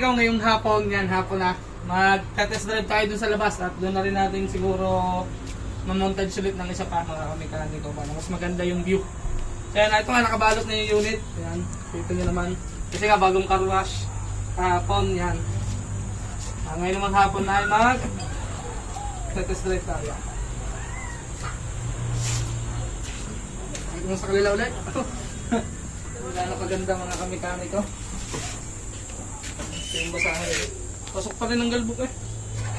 mekaniko ngayong hapon, na. Mag-test drive tayo dun sa labas at doon na rin natin siguro mamontage ulit ng isa pa mga mekaniko para mas maganda yung view. Kaya na ito nga nakabalot na yung unit. Ayan, dito nyo naman. Kasi nga bagong car wash. Hapon, yan. Ngayon naman hapon na ay mag-test drive tayo. Ito sa kalila ulit. Wala na paganda mga kamekaniko. Ito yung basahin. Pasok pa rin ang galbuk eh.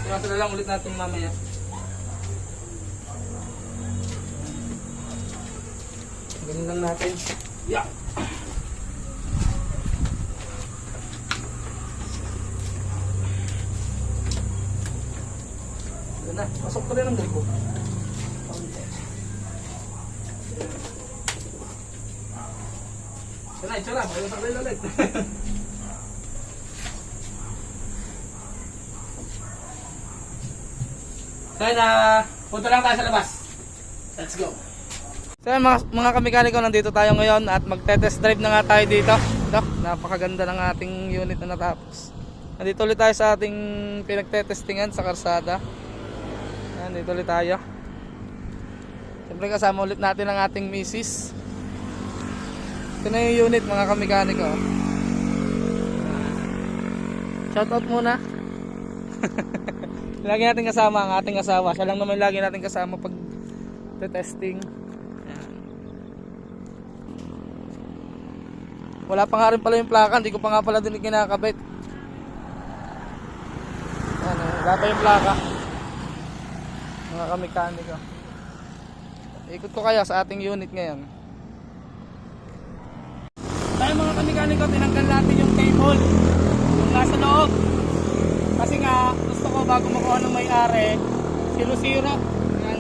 Kaya na lang ulit natin mamaya. Ganun lang natin. Yeah. Ganun na. Pasok pa rin ang galbuk. Sana, itsura. Ayaw sa kalila ulit. Kaya punta lang tayo sa labas. Let's go. So mga kamekaniko, nandito tayo ngayon at magte-test drive na nga tayo dito. Napakaganda ng ating unit na natapos. Nandito ulit tayo sa ating pinagte-testingan sa karsada. Nandito ulit tayo. Siyempre kasama ulit natin ang ating misis. Ito na yung unit mga kamekaniko. Shoutout muna. Lagi natin kasama ang ating asawa. Siya lang naman lagi natin kasama pag testing. Wala pa nga rin pala yung plaka. Hindi ko pa nga pala din kinakabit. Wala pa yung plaka. Mga kamekaniko. Ikot ko kaya sa ating unit ngayon. Tayo mga kamekaniko, tinanggal natin yung cable. Yung nasa loob. Kasi nga, gusto ko bago makuha ng may-ari, 0-0. Yan.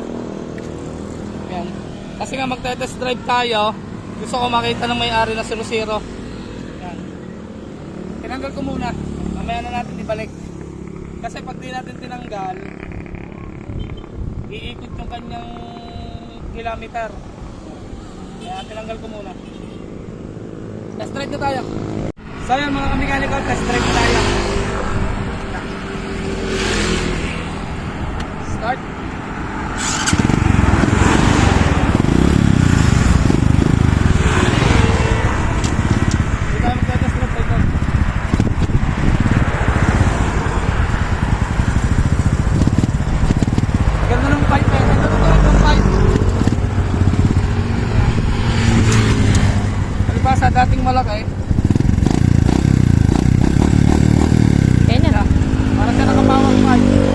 Yan. Kasi nga magte-test drive tayo, gusto ko makita ng may-ari na 0-0. Yan. Tinanggal ko muna. Mamaya na natin ibalik. Kasi pag di natin tinanggal, iikot yung kanyang kilometer. Kaya tinanggal ko muna. Test drive na tayo. So yan mga kamekaniko, test drive na tayo. Start. Hindi tayo magte-test drive tayo. Ganda ng pipe eh. Ganda ng pipe. Halimbawa sa dating malaki. Kaya para siya nakapawang pipe.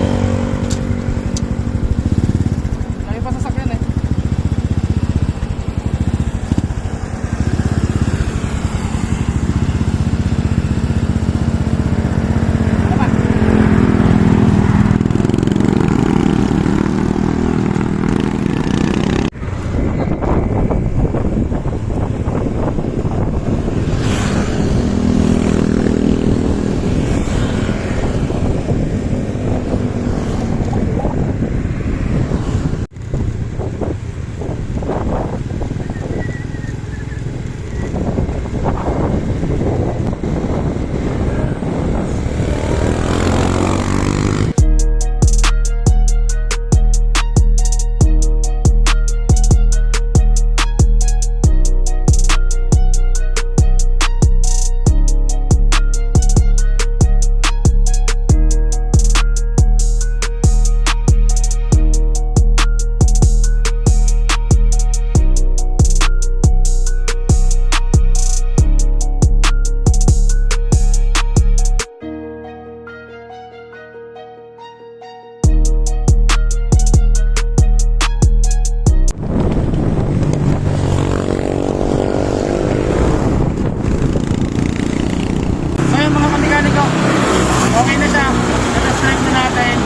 Okay na siya. Ito strike na natin.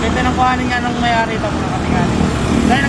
Ganda ng kuhanin nga ng may-ari ito mga kamekaniko. Dahil